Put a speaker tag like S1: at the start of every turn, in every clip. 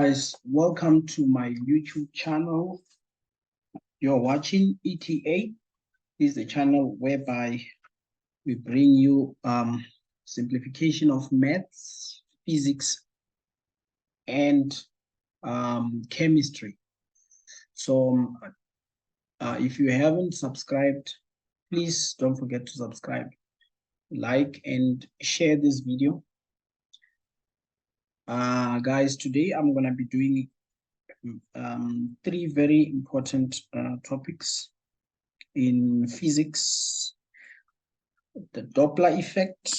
S1: Guys, welcome to my YouTube channel. You're watching ETA. This is the channel whereby we bring you simplification of maths, physics, and chemistry. So if you haven't subscribed, please don't forget to subscribe, like, and share this video. Guys, today I'm going to be doing three very important topics in physics: the Doppler effect,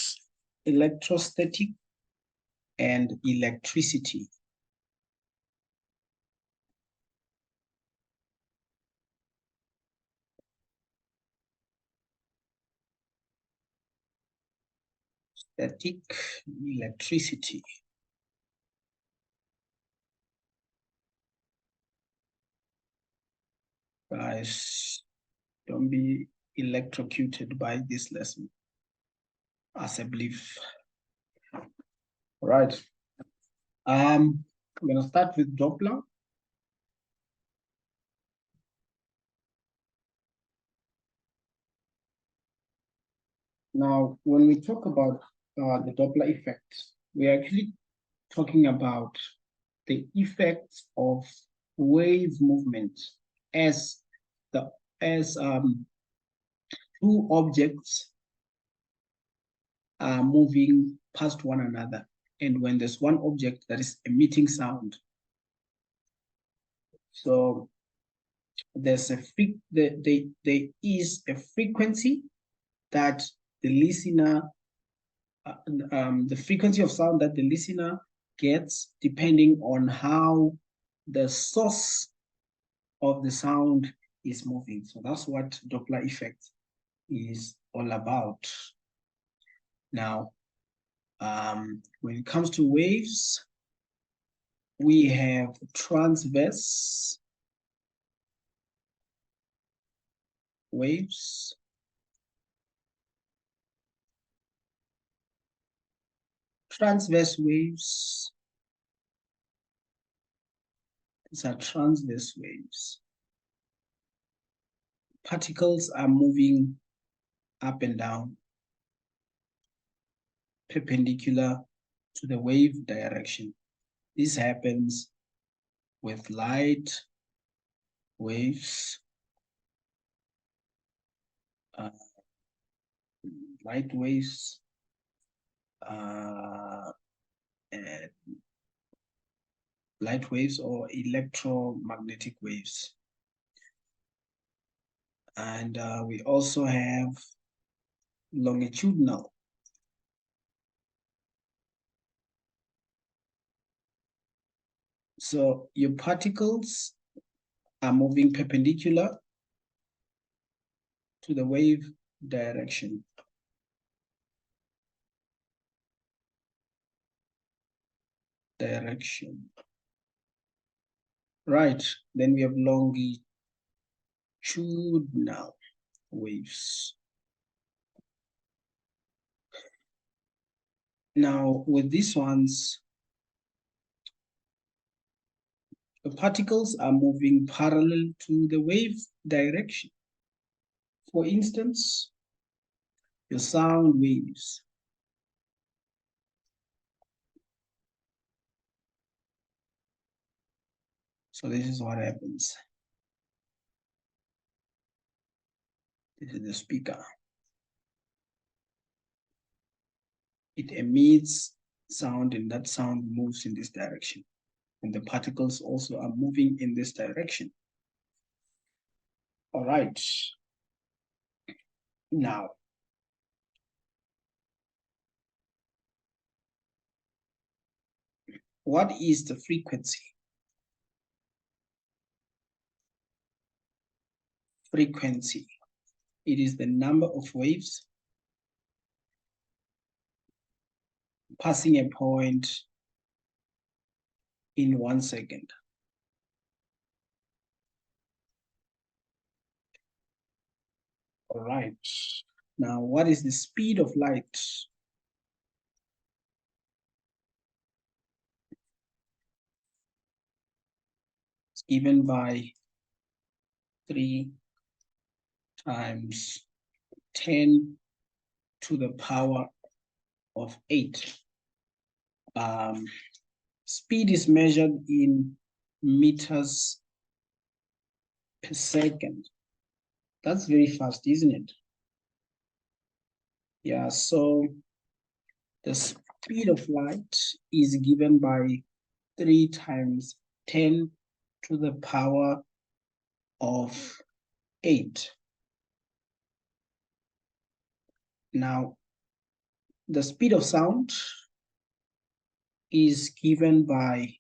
S1: electrostatic, and electricity. Static, electricity. Guys, don't be electrocuted by this lesson, as I believe. All right. I'm going to start with Doppler. Now, when we talk about the Doppler effect, we're actually talking about the effects of wave movement as two objects are moving past one another, and when there's one object that is emitting sound. So there's there is a frequency that the listener, the frequency of sound that the listener gets depending on how the source of the sound is moving. So that's what Doppler effect is all about. Now, when it comes to waves, we have transverse waves, these are transverse waves. Particles are moving up and down, perpendicular to the wave direction. This happens with light waves, light waves or electromagnetic waves. And we also have longitudinal. So your particles are moving perpendicular to the wave direction. Right, then we have longitudinal waves. Now, with these ones, the particles are moving parallel to the wave direction. For instance, your sound waves. So this is what happens. This is the speaker. It emits sound, and that sound moves in this direction. And the particles also are moving in this direction. All right. Now, what is the frequency? Frequency. It is the number of waves passing a point in 1 second. All right. Now, what is the speed of light? given by 3 times 10 to the power of 8. Speed is measured in meters per second. That's very fast, isn't it? Yeah, so the speed of light is given by 3 times 10 to the power of 8. Now, the speed of sound is given by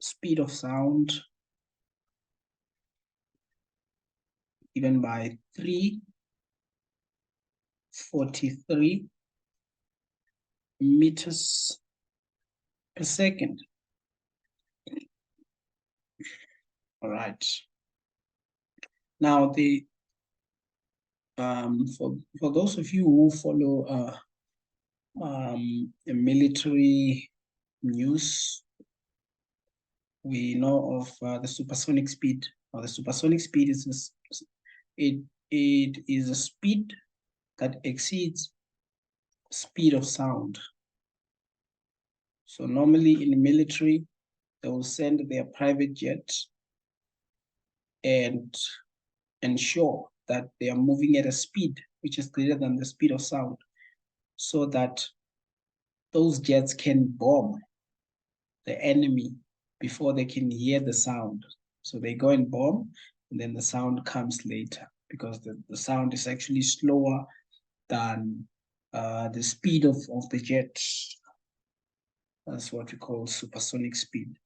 S1: speed of sound given by 343 meters per second. All right. Now, for those of you who follow military news, we know of the supersonic speed. Or the supersonic speed is it is a speed that exceeds speed of sound. So normally in the military, they will send their private jet and ensure that they are moving at a speed which is greater than the speed of sound, so that those jets can bomb the enemy before they can hear the sound. So they go and bomb, and then the sound comes later, because the sound is actually slower than the speed of the jet. That's what we call supersonic speed.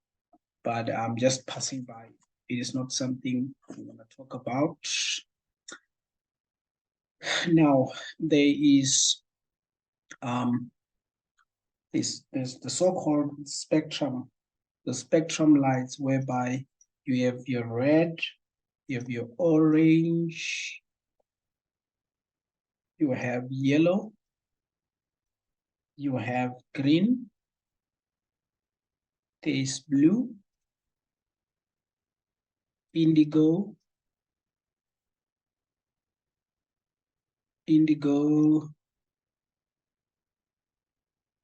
S1: But I'm just passing by. It is not something I'm going to talk about. Now, there is there's the so-called spectrum, the spectrum lights, whereby you have your red, you have your orange, you have yellow, you have green, there is blue, indigo,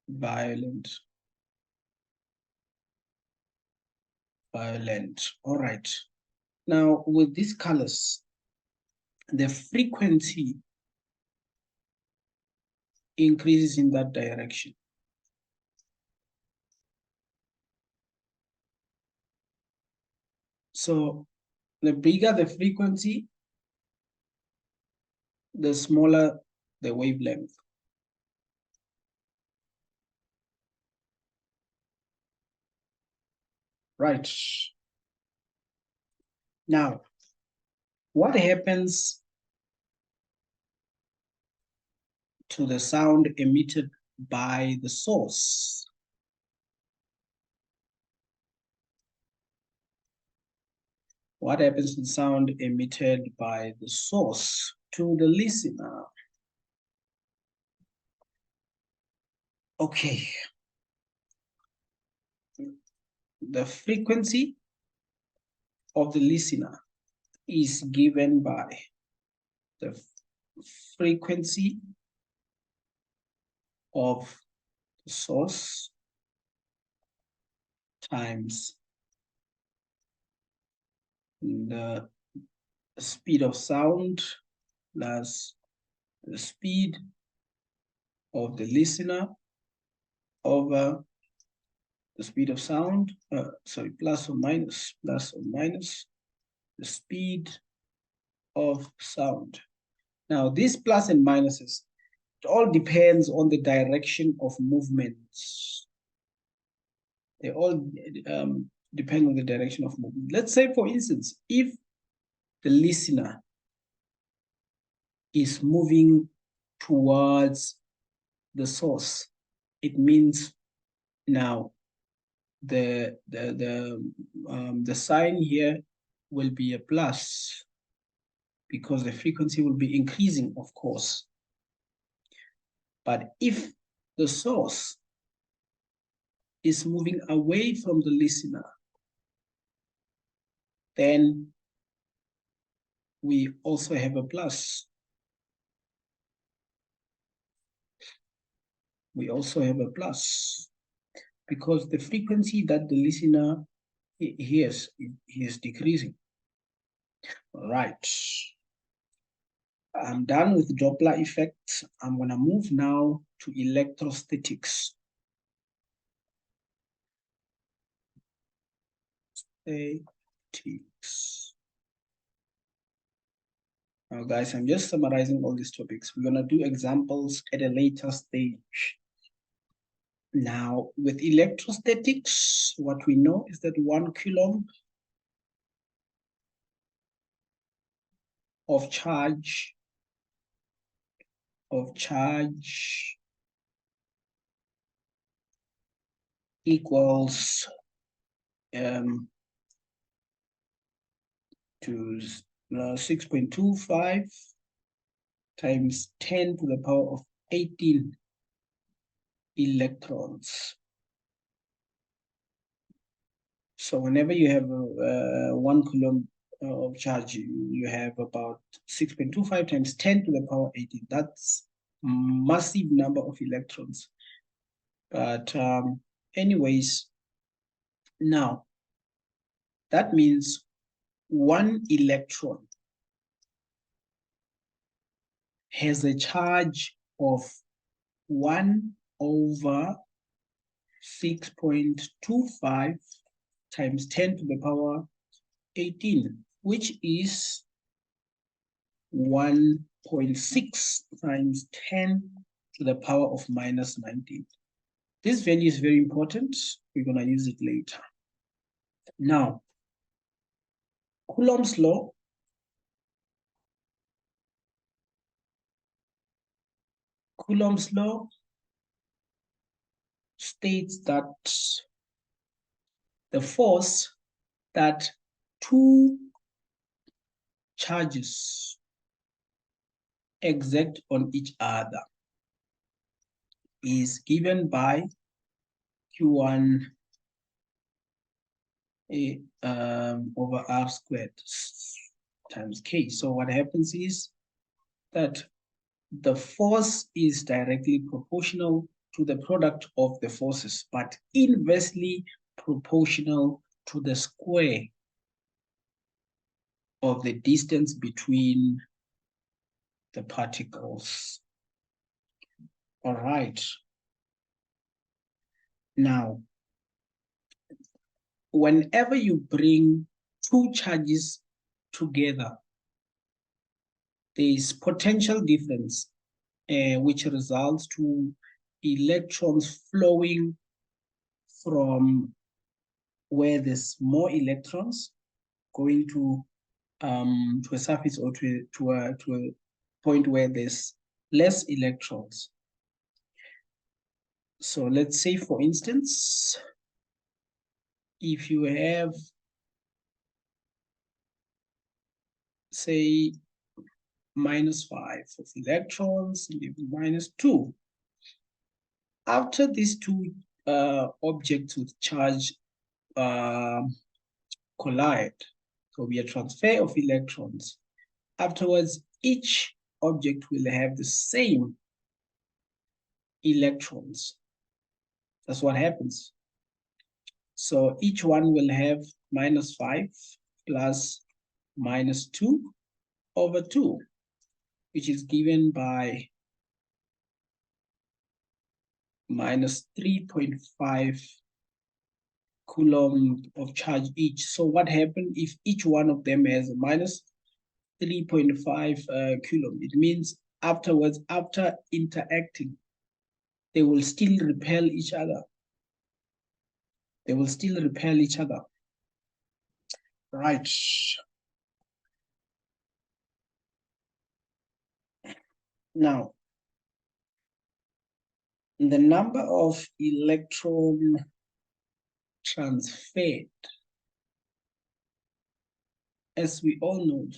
S1: violet. All right. Now, with these colors, the frequency increases in that direction. So the bigger the frequency, the smaller the wavelength. Right. Now, what happens to the sound emitted by the source? What happens to the sound emitted by the source to the listener? Okay. The frequency of the listener is given by the frequency of the source times the speed of sound plus the speed of the listener over the speed of sound, plus or minus the speed of sound. Now, these plus and minuses, it all depends on the direction of movements. They all depend on the direction of movement. Let's say, for instance, if the listener is moving towards the source, it means now the sign here will be a plus, because the frequency will be increasing, of course. But if the source is moving away from the listener, then we also have a plus. We also have a plus because the frequency that the listener hears is decreasing. All right. I'm done with Doppler effect. I'm going to move now to electrostatics. Statics. Now, guys, I'm just summarizing all these topics. We're going to do examples at a later stage. Now, with electrostatics, what we know is that 1 coulomb of charge equals to 6.25 times 10 to the power of 18 electrons. So whenever you have 1 coulomb of charge, you have about 6.25 times 10 to the power 18. That's massive number of electrons. But anyways, now that means 1 electron has a charge of 1 over 6.25 times 10 to the power 18, which is 1.6 times 10 to the power of minus 19. This value is very important. We're going to use it later. Now, Coulomb's law states that the force that two charges exert on each other is given by Q1 over R squared times K. So what happens is that the force is directly proportional to the product of the forces, but inversely proportional to the square of the distance between the particles. All right. Now, whenever you bring two charges together, there is potential difference, which results to electrons flowing from where there's more electrons going to a surface or to a point where there's less electrons. So let's say, for instance, if you have, say, -5 of electrons, -2. After these two objects with charge collide, so we have transfer of electrons. Afterwards, each object will have the same electrons. That's what happens. So each one will have -5 plus -2 over 2, which is given by -3.5 coulomb of charge each. So what happens if each one of them has a -3.5 coulomb? It means afterwards, after interacting, they will still repel each other. They will still repel each other. Right. Now, the number of electron transferred, as we all know,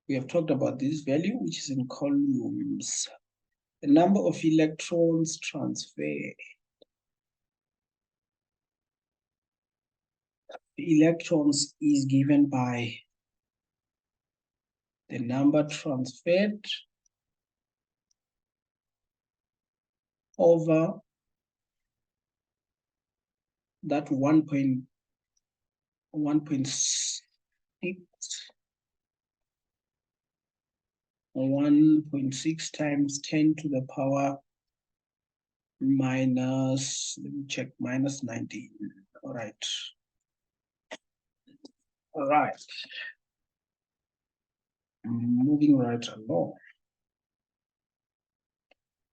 S1: we have talked about this value, which is in coulombs. The number of electrons transferred the electrons is given by the number transferred over that 1.6 times 10 to the power minus, let me check, minus 19. All right. All right. Moving right along.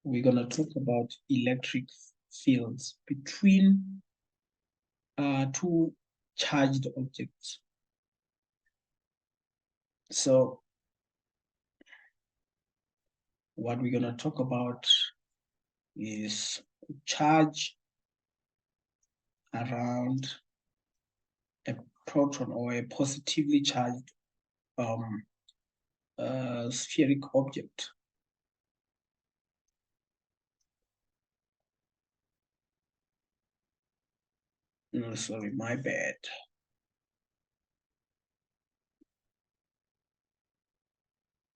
S1: We're going to talk about electric fields between two charged objects. So what we're going to talk about is charge around a proton or a positively charged spheric object. No, sorry, my bad.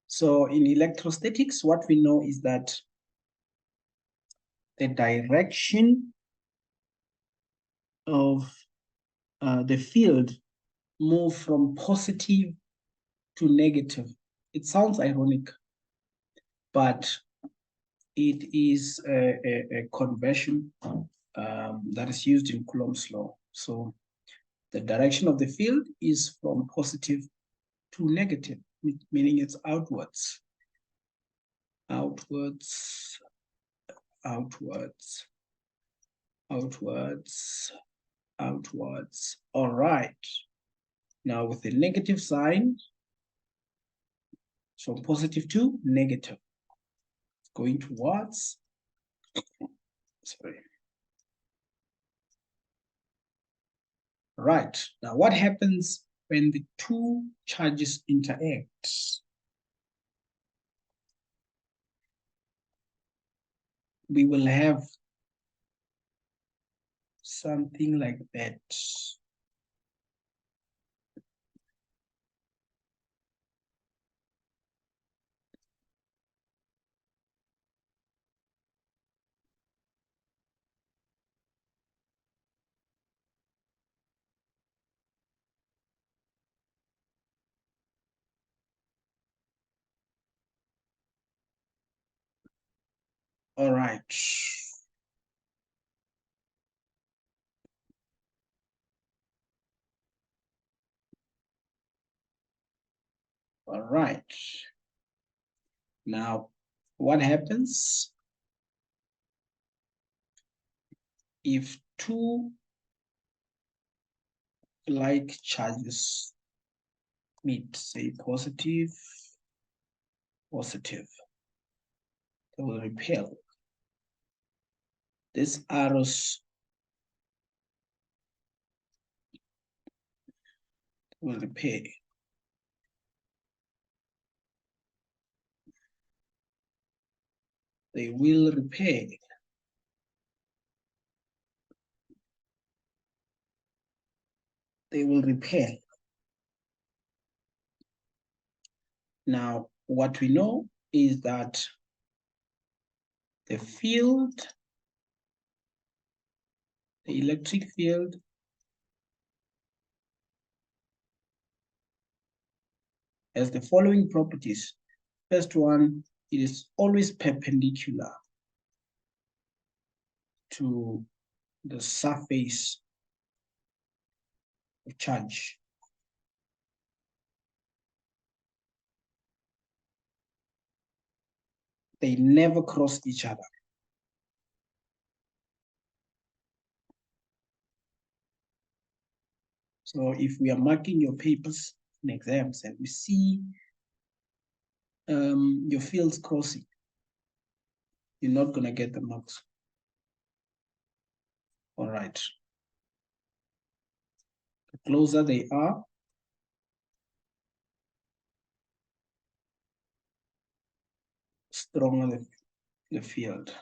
S1: So in electrostatics, what we know is that the direction of the field move from positive to negative. It sounds ironic, but it is a conversion that is used in Coulomb's law. So the direction of the field is from positive to negative, meaning it's outwards. Outwards, outwards, outwards, outwards. All right. Now with the negative sign, from positive to negative, going towards, sorry. Right. Now what happens when the two charges interact? We will have something like that. All right. All right. Now, what happens if two like charges meet, say positive, positive? They will repel. These arrows will repel. They will repel. They will repel. Now, what we know is that the field, the electric field, has the following properties. First one, it is always perpendicular to the surface of charge. They never cross each other. So if we are marking your papers in exams and we see your fields crossing, you're not going to get the marks. All right. The closer they are, stronger the field.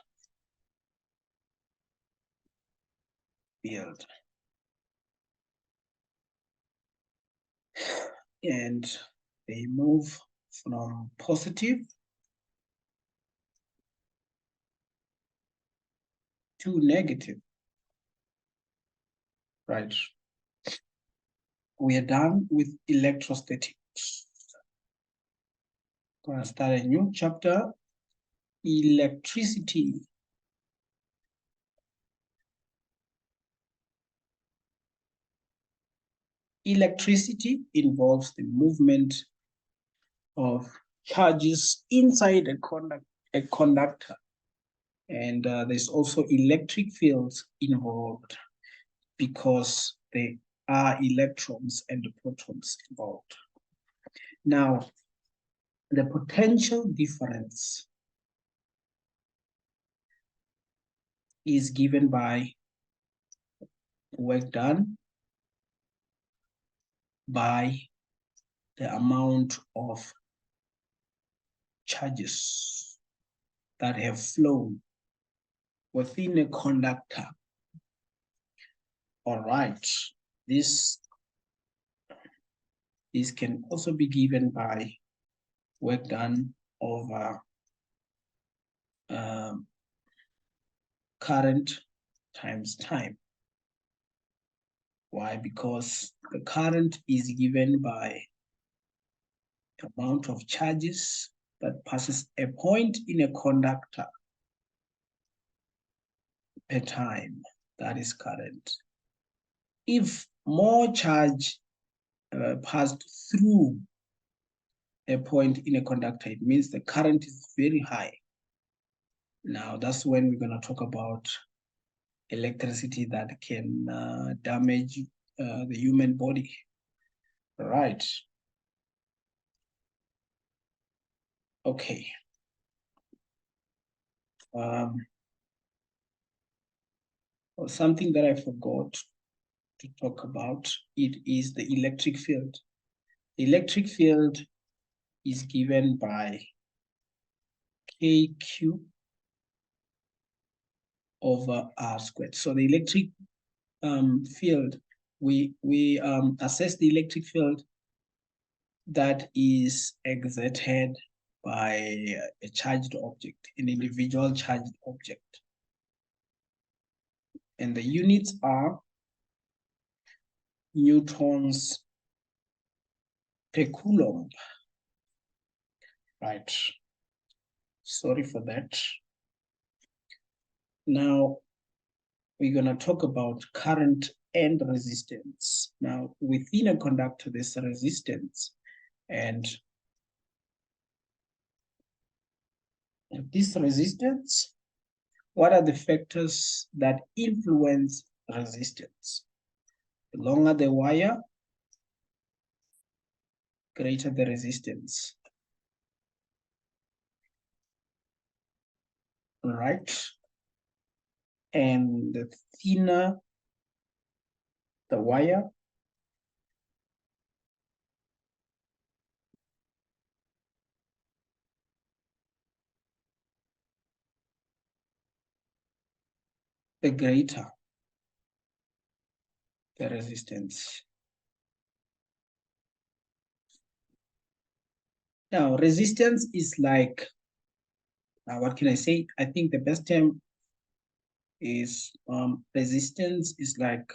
S1: and they move from positive to negative. Right. We are done with electrostatics. Gonna start a new chapter, electricity. Electricity involves the movement of charges inside a conductor. And there's also electric fields involved because there are electrons and protons involved. Now, the potential difference is given by work done by the amount of charges that have flown within a conductor. All right, this can also be given by work done over current times time. Why? Because the current is given by the amount of charges that passes a point in a conductor per time. That is current. If more charge passed through a point in a conductor, it means the current is very high. Now, that's when we're going to talk about electricity that can damage the human body. All right. Okay. Something that I forgot to talk about, it is the electric field. The electric field is given by KQ over R squared. So the electric field, we assess the electric field that is exerted by a charged object, an individual charged object. And the units are newtons per coulomb. Right. Sorry for that. Now, we're going to talk about current and resistance. Now, within a conductor, there's a resistance. And this resistance, what are the factors that influence resistance? The longer the wire, greater the resistance. Right? And the thinner the wire, the greater the resistance. Now, resistance is like, what can I say? I think the best term is resistance is like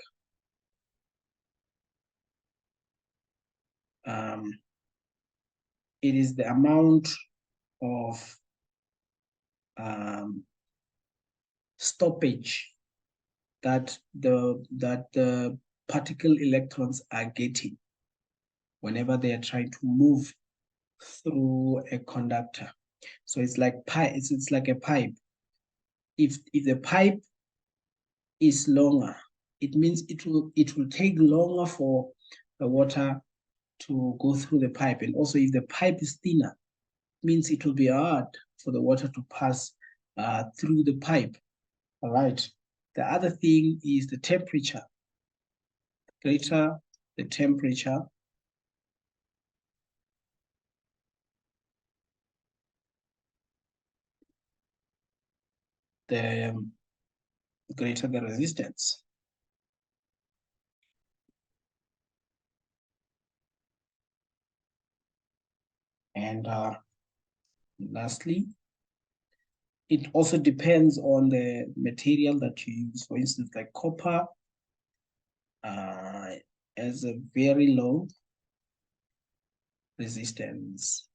S1: it is the amount of stoppage that the particle electrons are getting whenever they are trying to move through a conductor. So it's like pipe. It's like a pipe. If the pipe is longer, it means it will take longer for the water to go through the pipe. And also, if the pipe is thinner, it means it will be hard for the water to pass through the pipe. All right. The other thing is the temperature. Greater the temperature, the greater the resistance. And lastly, it also depends on the material that you use. For instance, like copper has a very low resistance.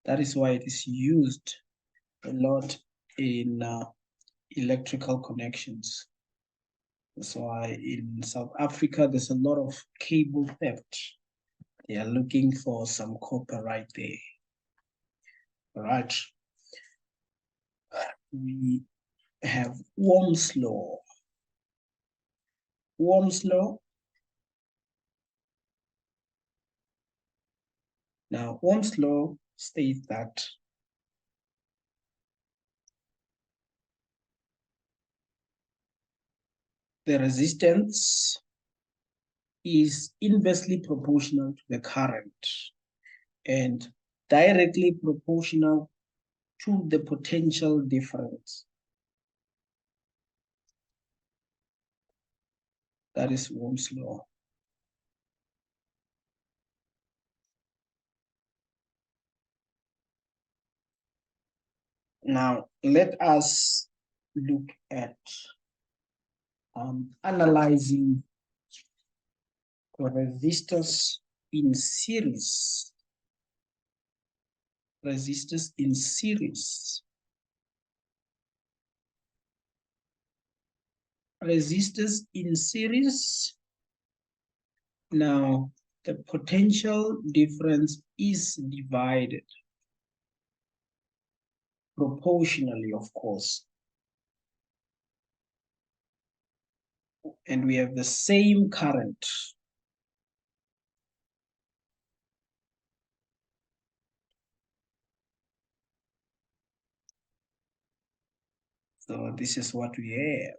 S1: That is why it is used a lot in electrical connections. That's why in South Africa, there's a lot of cable theft. They are looking for some copper right there. All right. We have Ohm's law. Ohm's law. Now, Ohm's law states that the resistance is inversely proportional to the current and directly proportional to the potential difference. That is Ohm's law. Now, let us look at analyzing resistors in series. Resistors in series. Resistors in series. Now, the potential difference is divided proportionally, of course. And we have the same current. So this is what we have.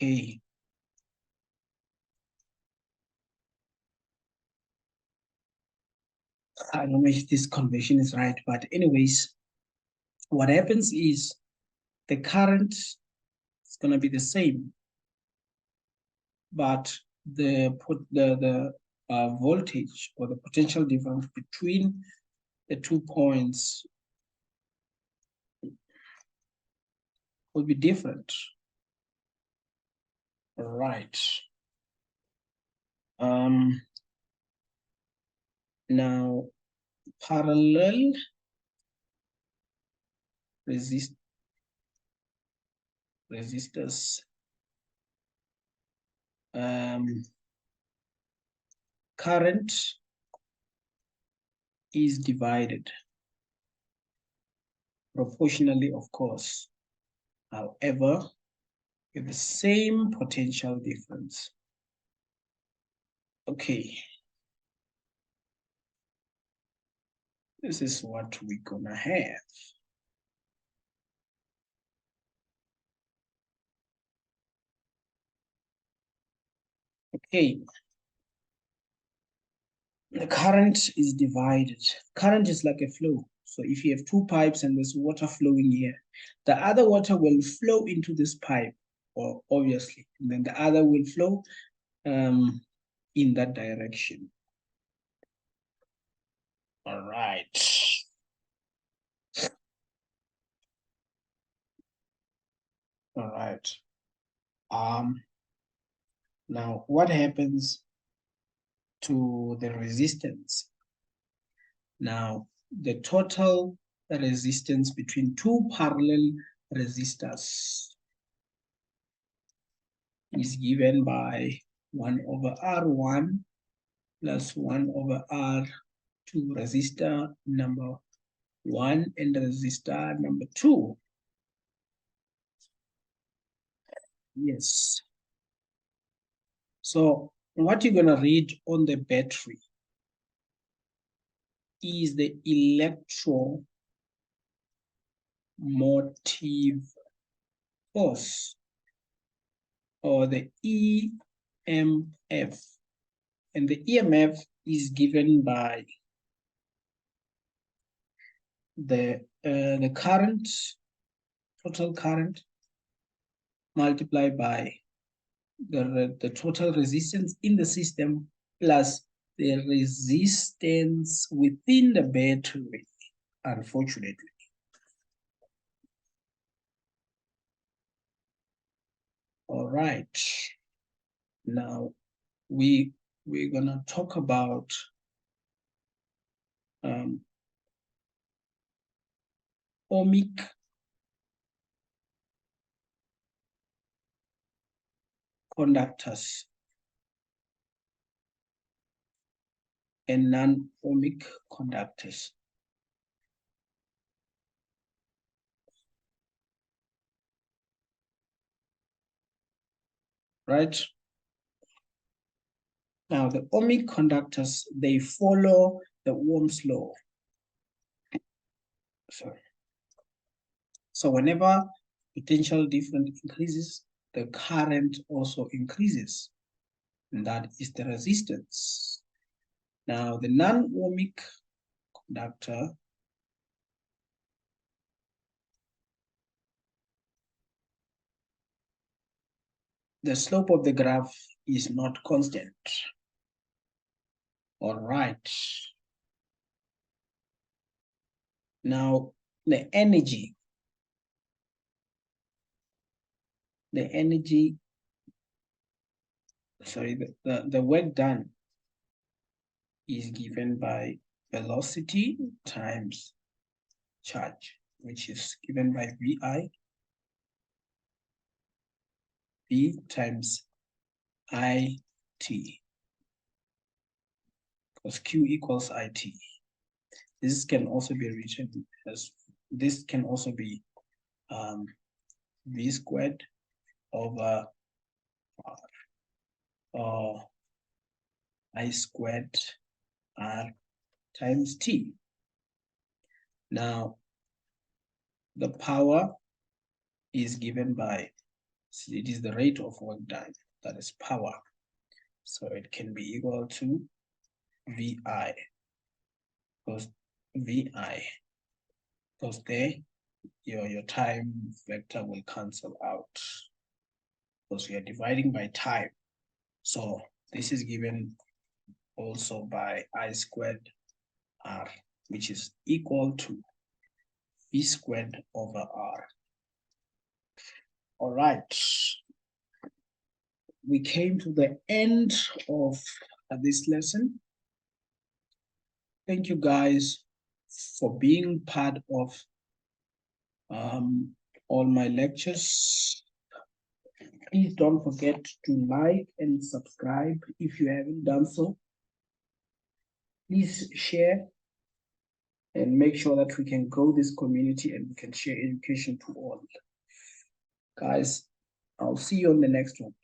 S1: A. I don't know if this conversion is right, but anyways, what happens is the current is going to be the same, but the voltage or the potential difference between the 2 points will be different. All right. Now, parallel resistors current is divided proportionally, of course. However, with the same potential difference. Okay. This is what we're gonna have. Okay. The current is divided. Current is like a flow. So if you have 2 pipes and there's water flowing here, the other water will flow into this pipe, or obviously, and then the other will flow in that direction. All right. All right. Now, what happens to the resistance? Now, the total resistance between 2 parallel resistors is given by 1 over R1 plus 1 over R2 resistor number 1 and resistor number 2. Yes. So what you're going to read on the battery is the electromotive force, or the EMF. And the EMF is given by the current, total current, multiplied by the total resistance in the system plus the resistance within the battery, unfortunately. All right. Now we're gonna talk about ohmic conductors and non-ohmic conductors. Right? Now the ohmic conductors, they follow the Ohm's law. Sorry. So whenever potential difference increases, the current also increases. And that is the resistance. Now the non-ohmic conductor, the slope of the graph is not constant. All right. Now the energy, sorry, the work done is given by velocity times charge, which is given by V times IT, because Q equals IT. This can also be written as, this can also be V squared over R, or I squared R times T. Now, the power is given by, it is the rate of work done, that is power. So it can be equal to VI, because VI, because there your time vector will cancel out, because we are dividing by time. So this is given also by I squared R, which is equal to V squared over R. All right. We came to the end of this lesson. Thank you guys for being part of all my lectures. Please don't forget to like and subscribe if you haven't done so. Please share and make sure that we can grow this community and we can share education to all. Guys, I'll see you on the next one.